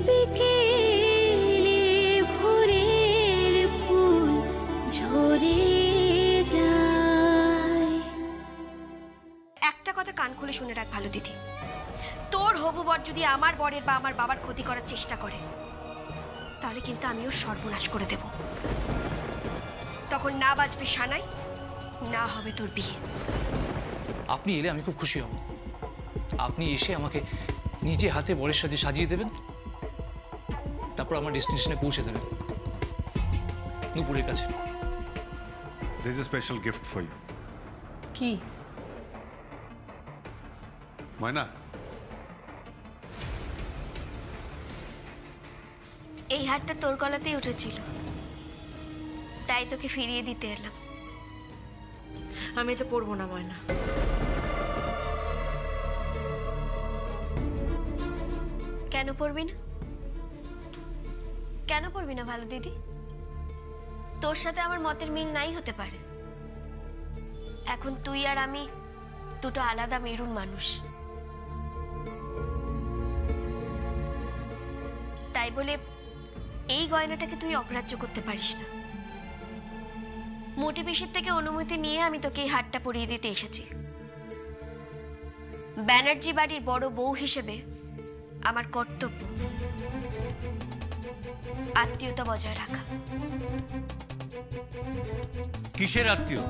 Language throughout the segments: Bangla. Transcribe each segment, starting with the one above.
বিকেলে ভোরের ফুল ঝরে যায়। একটা কথা কান খুলে শুনে রাখ ভালো দিদি, তোর হবু বর যদি আমার বরের বা আমার বাবার ক্ষতি করার চেষ্টা করে তাহলে কিন্তু আমি ওর সর্বনাশ করে দেব। তখন না বাজবে সানাই, না হবে তোর বিয়ে। আপনি এলে আমি খুব খুশি হব। আপনি এসে আমাকে নিজে হাতে বরের সাথে সাজিয়ে দেবেন, তারপর আমার ডেস্টিনেশনে পৌঁছে দেবেন, নূপুরের কাছে। There is a special gift for you. কি? ময়না, এই হারটা তোর গলাতেই উঠেছিল, তাই তোকে ফিরিয়ে দিতে এলাম। আমি তো পরবো না ময়না। কেন পড়বি না? কেন পড়বি না ভালো দিদি? তোর সাথে আমার মতের মিল নাই হতে পারে। এখন তুই আর আমি দুটো আলাদা মেরুন মানুষ, তাই বলে এই গয়নাটাকে তুই অগ্রাহ্য করতে পারিস না। মোটি পিসির থেকে অনুমতি নিয়ে আমি তোকে এই হারটা পরিয়ে দিতে এসেছি। ব্যানার্জি বাড়ির বড় বউ হিসেবে আমার কর্তব্য আত্মীয়তা বজায় রাখা। কিসের আত্মীয়?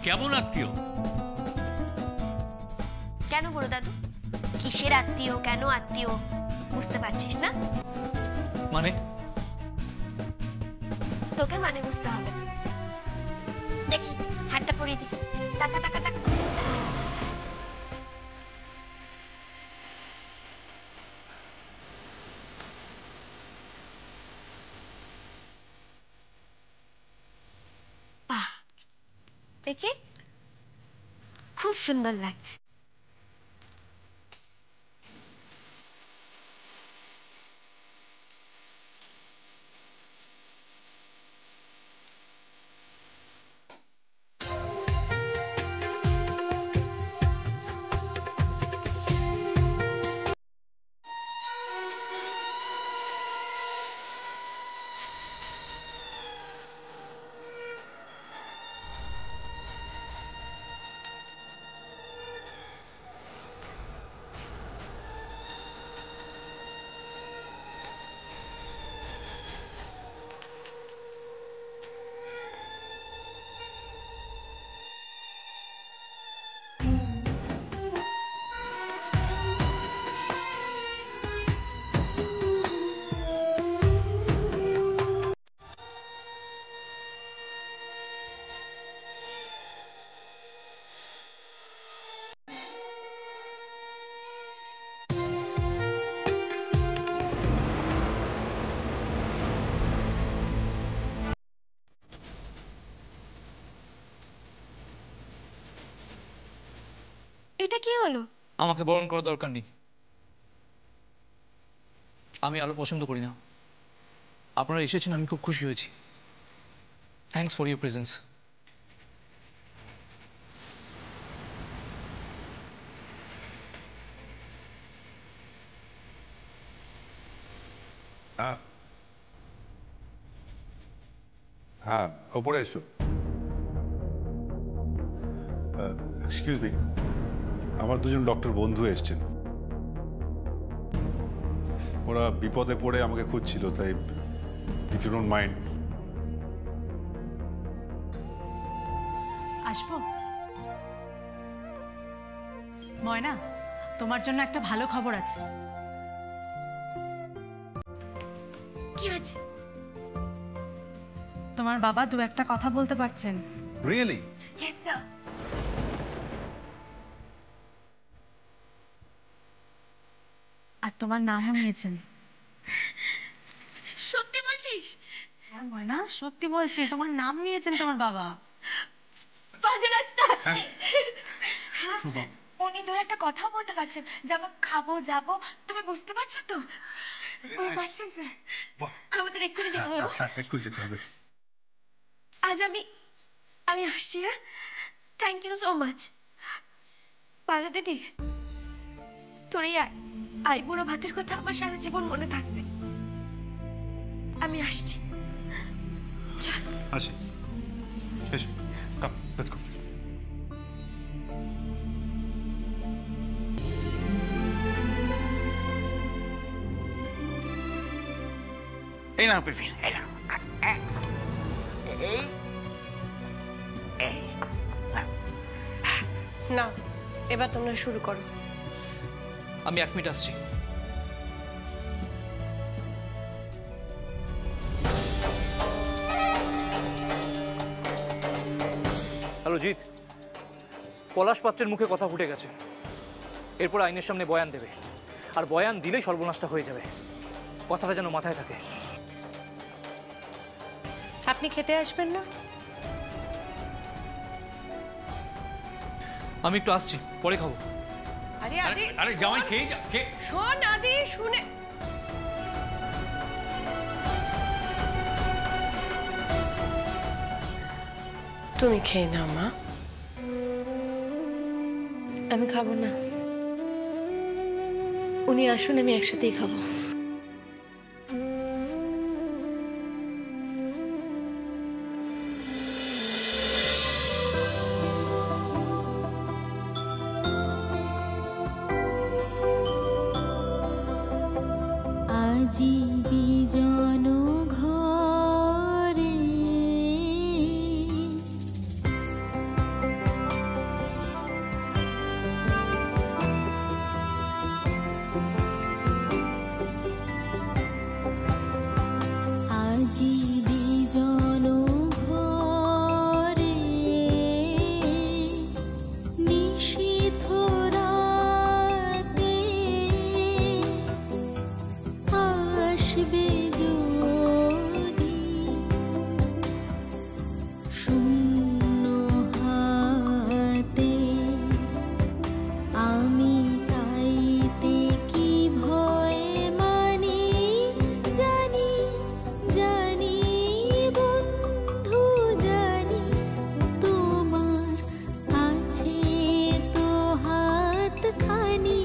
কেমন আত্মীয়? কেন বড় দাদু, কিসের আত্মীয়, কেন আত্মীয় বুঝতে পারছিস না? মানে? তোকে মানে বুঝতে হবে। দেখি হাতটা পরিয়ে দিস। টাকা টাকা টাকা। বাহ, দেখি খুব সুন্দর লাগছে। এটা কি হলো? আমাকে বরণ করার দরকার নেই, আমি আলো পছন্দ করি না। আপনারা এসেছেন, আমি খুব খুশি হয়েছি। Thanks for your presence. হ্যাঁ, ওপরে এসো। এক্সকিউজ মি, আমার দুজন ডক্টর বন্ধু এসছেন। ওরা বিপদে পড়ে আমাকে খুঁজছিল, তাই ইফ ইউ ডোন্ট মাইন্ড। আসবো? ময়না, তোমার জন্য একটা ভালো খবর আছে। কি হয়েছে? তোমার বাবা দু একটা কথা বলতে পারছেন। রিয়েলি? Yes sir. আর তোমার নামও নিয়েছেন। সত্যি বলছিস? হ্যাঁ ময়না, সত্যি বলছি, তোমার নাম নিয়েছেন তোমার বাবা। বাজে ডাক্তার। উনি দু একটা কথা বলতে পারছেন, যেমন খাবো যাবো, তুমি বুঝতে পারছো তো? পারছেন স্যার? আমাদের এক্ষুনি যেতে হবে। এক্ষুনি যেতে হবে। আজ আমি আসছি। হ্যাঁ, থ্যাংক ইউ সো মাচ। ভালো দিদি, তোর এই আইবুড়ো ভাতের কথা আমার সারা জীবন মনে থাকবে। আমি আসছি, চল আসি, এসো, কাম, লেটস গো। এই নাও টিফিন, এই নাও। না, এবার তোমরা শুরু করো। আমি 1 মিনিট আসছি। হ্যালো জিৎ, পলাশ পাত্রের মুখে কথা ফুটে গেছে। এরপর আইনের সামনে বয়ান দেবে, আর বয়ান দিলেই সর্বনাশটা হয়ে যাবে। কথাটা যেন মাথায় থাকে। আপনি খেতে আসবেন না? আমি একটু আসছি, পরে খাবো। আরে আদি, আরে জামাই খেয়ে যা, খেয়ে। শোন আদি, শুনে তুমি খেয়ে নাও মা। আমি খাবো না, উনি আসুন, আমি একসাথেই খাবো। আজি বিজন ঘরে আজি বিজন ঘরে নিশীথ রাতে আসবে যদি শূন্য হাতে, আমি তাইতে কি ভয় মানি, জানি জানি বন্ধু জানি, তোমার আছে তো হাতখানি,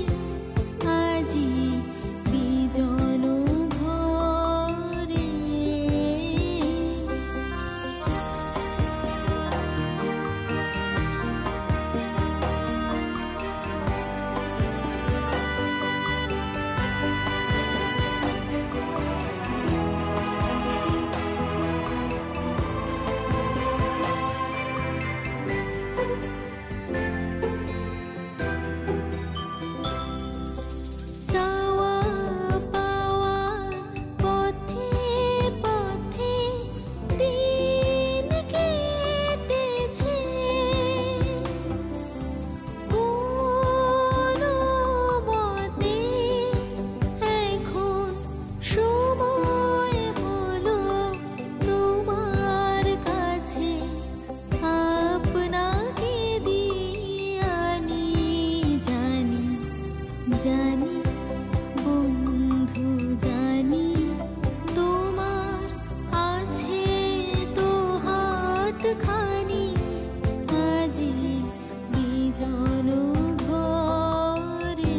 আজি বিজন ঘরে। চাওয়া পাওয়া পথে পথে দিন কেটেছে, কোনো মতে এখন সময় হলো তোমার কাছে আপনাকে দিয়ে আনি, জানি জানি বন্ধু জানি, তোমার আছে তো হাতখানি, আজি বিজন ঘরে।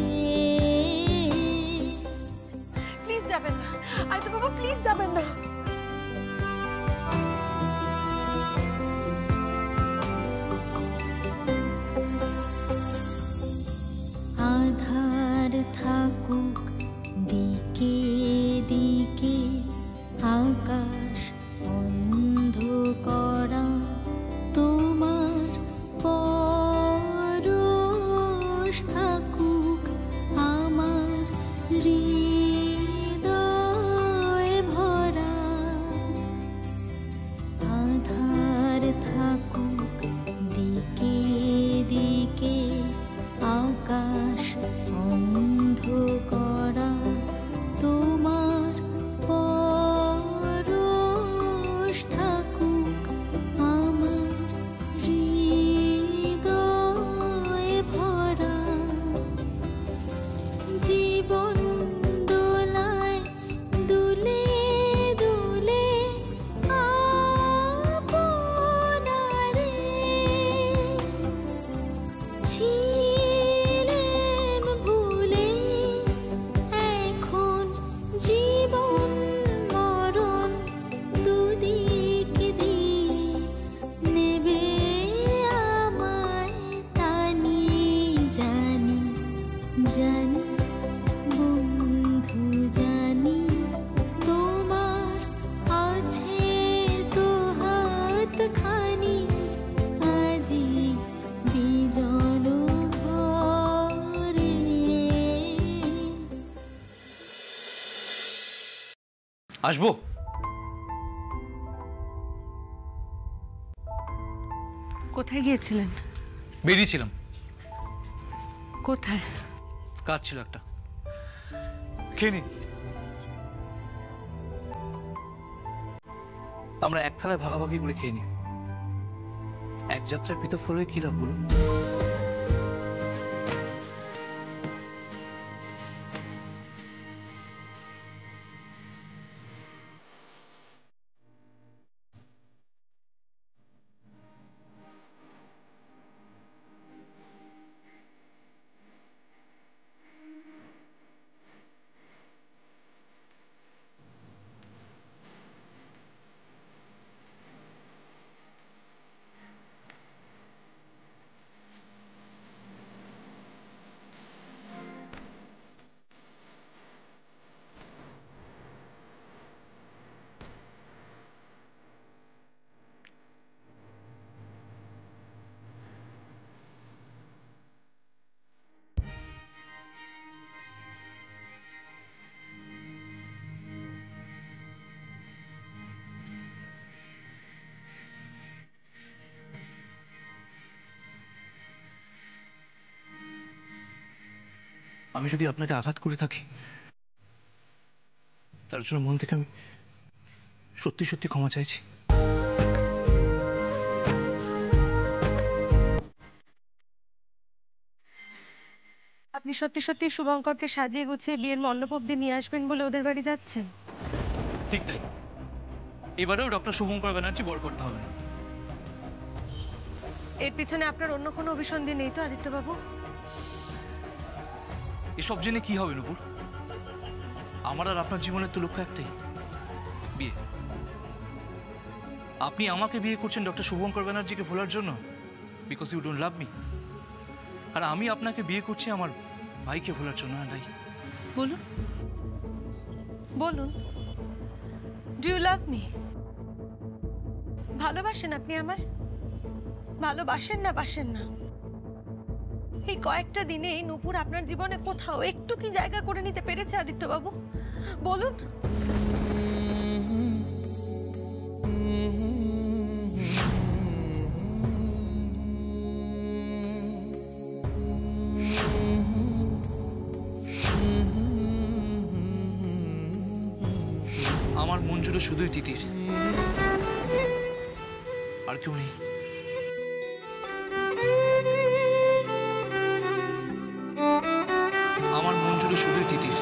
প্লিজ যাবেন না, আইতো বাবা, প্লিজ যাবেন না। আধার থাকুক দিকে দিকে, আকাশ অন্ধ করা, তোমার পরশ থাকুক আমার হৃদয় ভরা, আসবো। কোথায় গিয়েছিলেন? বেরিয়েছিলাম। কোথায়? কাজ ছিল একটা। খেয়ে নিন। আমরা এক থালায় ভাগাভাগি করে খেয়ে নিই। এক যাত্রায় পৃথক হলে কি লাভ বলুন? আমি যদি আপনাকে আঘাত করে থাকি তার জন্য মন থেকে আমি সত্যি সত্যি ক্ষমা চাইছি। আপনি সত্যি সত্যি শুভঙ্করকে সাজিয়ে গুছিয়ে বিয়ের মণ্ডপ অব্দি নিয়ে আসবেন বলে ওদের বাড়ি যাচ্ছেন? ঠিক তাই। এবারেও ডক্টর শুভঙ্কর ব্যানার্জি বর করতে হবে না। এর পিছনে আপনার অন্য কোনো অভিসন্ধি নেই তো আদিত্যবাবু? এসব জেনে কি হবে নুপুর? আমার আর আপনার জীবনের তো লক্ষ্য একটাই, বিয়ে। আপনি আমাকে বিয়ে করছেন ডক্টর শুভঙ্কর ব্যানার্জিকে ভোলার জন্য, because you don't love me. আর আমি আপনাকে বিয়ে করছি আমার ভাইকে ভোলার জন্য। বলুন বলুন, ডু ইউ লাভ মি? ভালোবাসেন আপনি আমায়? ভালোবাসেন না বাসেন না? এই কয়েকটা দিনে এই নূপুর আপনার জীবনে কোথাও একটু কি জায়গা করে নিতে পেরেছে আদিত্যবাবু? বলুন। আমার মন জুড়ে শুধুই তিতির, আর কেউ নেই। আমার মন জুড়ে শুধুই তিতির,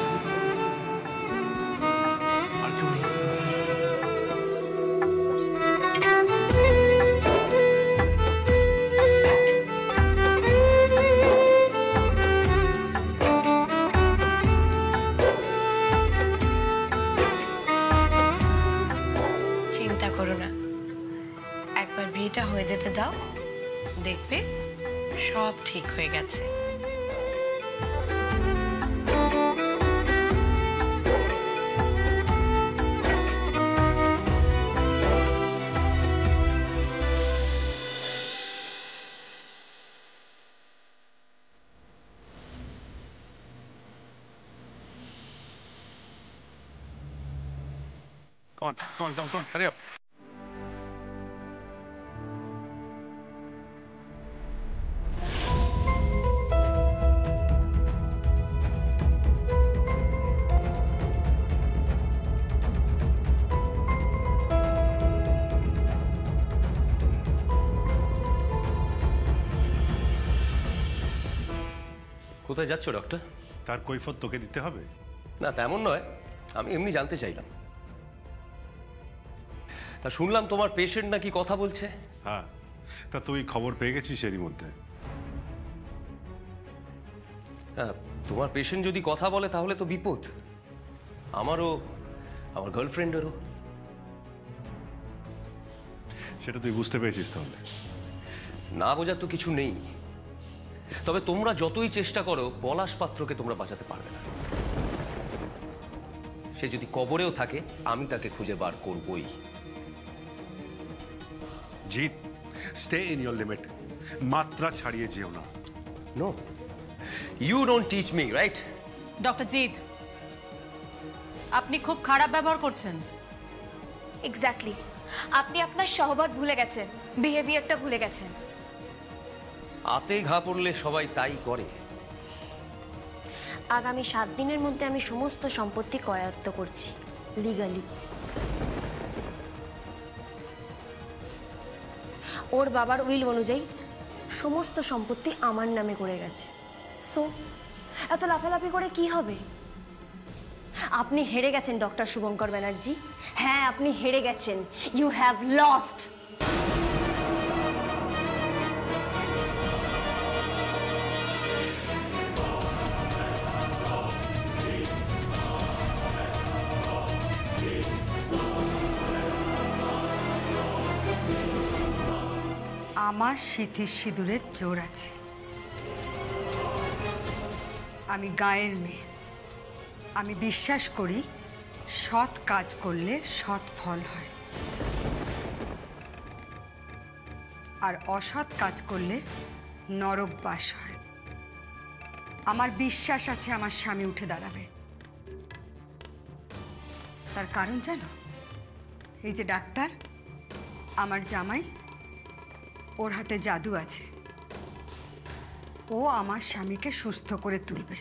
আর কেউ নেই। চিন্তা করো না, একবার বিয়েটা হয়ে যেতে দাও, দেখবে সব ঠিক হয়ে গেছে। Come on, hurry up. কোথায় যাচ্ছ ডক্টর? তার কৈফত তোকে দিতে হবে না, তেমন নয়, আমি এমনি জানতে চাইলাম। তা শুনলাম তোমার পেশেন্ট নাকি কথা বলছে। হ্যাঁ, তা তুই খবর পেয়ে গেছিস এরই মধ্যে? হ্যাঁ, তোমার পেশেন্ট যদি কথা বলে তাহলে তো বিপদ, আমারও আমার গার্লফ্রেন্ডেরও। সেটা তুই বুঝতে পেরেছিস তাহলে? না বোঝার তো কিছু নেই, তবে তোমরা যতই চেষ্টা করো পলাশ পাত্রকে তোমরা বাঁচাতে পারবে না। সে যদি কবরেও থাকে আমি তাকে খুঁজে বার করবই। Jeet, stay in your limit, মাত্রা ছাড়িয়ে যেও না। No, you don't teach me, right? Doctor Jeet, আপনি খুব খারাপ ব্যবহার করছেন। এক্স্যাক্টলি, আপনি আপনার সহবত ভুলে গেছেন, বিহেভিয়ারটা ভুলে গেছেন। আতে ঘা পড়লে সবাই তাই করে। আগামী 7 দিনের মধ্যে আমি সমস্ত সম্পত্তি করায়ত্ত করছি লিগালি। ওর বাবার উইল অনুযায়ী সমস্ত সম্পত্তি আমার নামে করে গেছে। সো এত লাফালাফি করে কি হবে? আপনি হেরে গেছেন ডক্টর শুভঙ্কর ব্যানার্জি। হ্যাঁ, আপনি হেরে গেছেন। You have lost. আমার সিথির সিঁদুরের জোর আছে। আমি গায়ের মেয়ে। আমি বিশ্বাস করি সৎ কাজ করলে সৎ ফল হয়, আর অসৎ কাজ করলে নরক বাস হয়। আমার বিশ্বাস আছে আমার স্বামী উঠে দাঁড়াবে। তার কারণ জানো? এই যে ডাক্তার, আমার জামাই, ওর হাতে জাদু আছে। ও আমার স্বামীকে সুস্থ করে তুলবে,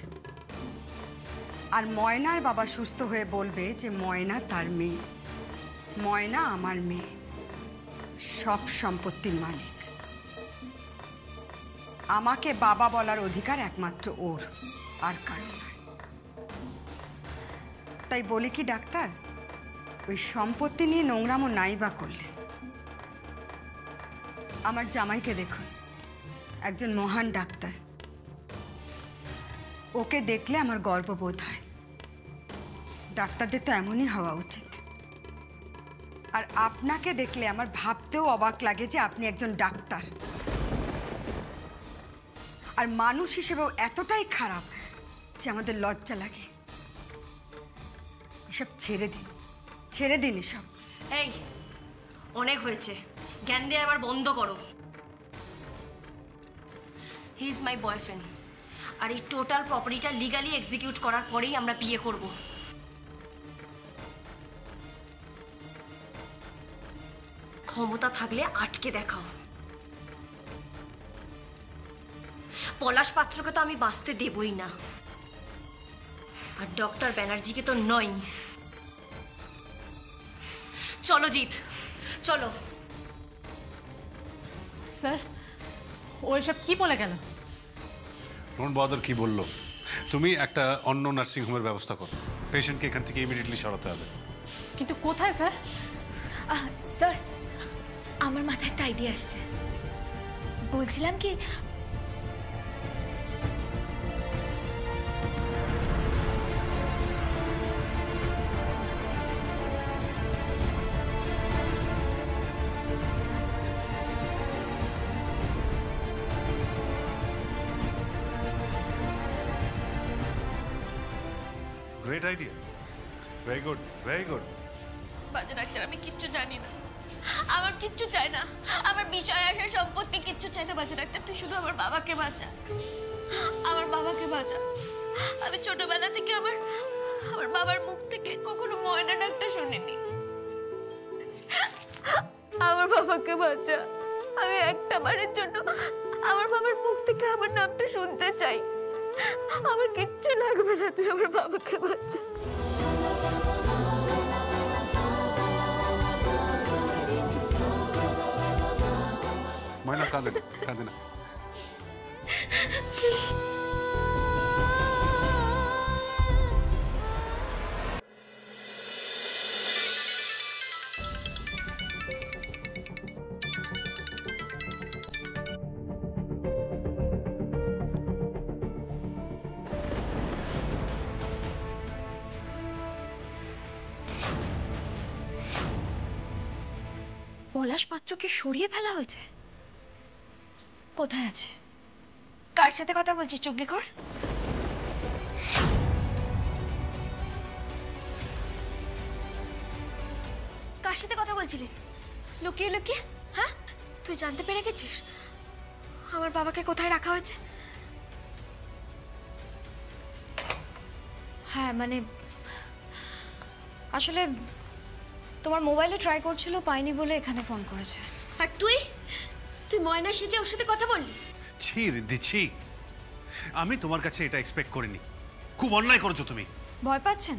আর ময়নার বাবা সুস্থ হয়ে বলবে যে ময়না তার মেয়ে, ময়না আমার মেয়ে, সব সম্পত্তির মালিক। আমাকে বাবা বলার অধিকার একমাত্র ওর, আর কারণ নয়। তাই বলি কি ডাক্তার, ওই সম্পত্তি নিয়ে নোংরামো নাই বা করলে। আমার জামাইকে দেখুন, একজন মহান ডাক্তার। ওকে দেখলে আমার গর্ববোধ হয়। ডাক্তারদের তো এমনই হওয়া উচিত। আর আপনাকে দেখলে আমার ভাবতেও অবাক লাগে যে আপনি একজন ডাক্তার, আর মানুষ হিসেবেও এতটাই খারাপ যে আমাদের লজ্জা লাগে। এসব ছেড়ে দিন, ছেড়ে দিন এসব। এই, অনেক হয়েছে, জ্ঞান দিয়ে আবার বন্ধ করো। হি ইজ মাই বয়ফ্রেন্ড, আর এই টোটাল প্রপার্টিটা লিগালি এক্সিকিউট করার পরেই আমরা বিয়ে করব। ক্ষমতা থাকলে আটকে দেখাও। পলাশ পাত্রকে তো আমি বাঁচতে দেবই না, আর ডক্টর ব্যানার্জিকে তো নয়। চলো জিৎ, চলো। স্যার, ও এসব কি বলে গেল? ডোন্ট বদার কি বললো। তুমি একটা অন্য নার্সিং হোমের ব্যবস্থা করো, পেশেন্টকে এখান থেকে ইমিডিয়েটলি সরাতে হবে। কিন্তু কোথায় স্যার? স্যার, আমার মাথায় একটা আইডিয়া আসছে। বলছিলাম কি, great idea, very good, very good. বাজে ডাক্তার, আমি কিচ্ছু জানি না, আমার কিচ্ছু চাই না, আমার বিষয় আসার সম্পত্তি কিচ্ছু চাই না। বাজে ডাক্তার, তুই শুধু আমার বাবাকে বাঁচা, আমার বাবাকে বাঁচা। আমি ছোটবেলা থেকে আমার বাবার মুখ থেকে কখনো ময়না ডাক্তার শুনিনি। আমার বাবাকে বাঁচা। আমি একটা বারের জন্য আমার বাবার মুখ থেকে আমার নামটা শুনতে চাই। আমার কিচ্ছু লাগবে না, তুই আমার বাবাকে বাঁচা। ময়না কাঁদে না, কাঁদে না। পলাশ পাত্রকে সরিয়ে ফেলা হয়েছে? কোথায় আছে? কার সাথে কথা বলছিস চুগলিখোর? কার সাথে কথা বলছিলি লুকিয়ে লুকিয়ে? হ্যাঁ, তুই জানতে পেরে গেছিস আমার বাবাকে কোথায় রাখা হয়েছে? হ্যাঁ, মানে আসলে তোমার মোবাইলে ট্রাই করছিল, পাইনি বলে এখানে ফোন করেছে। আর তুই তুই ময়না সেজে ওর সাথে কথা বললি? ছি রিদ্ধি ছি, আমি তোমার কাছে এটা এক্সপেক্ট করিনি। খুব অন্যায় করেছো তুমি। ভয় পাচ্ছেন?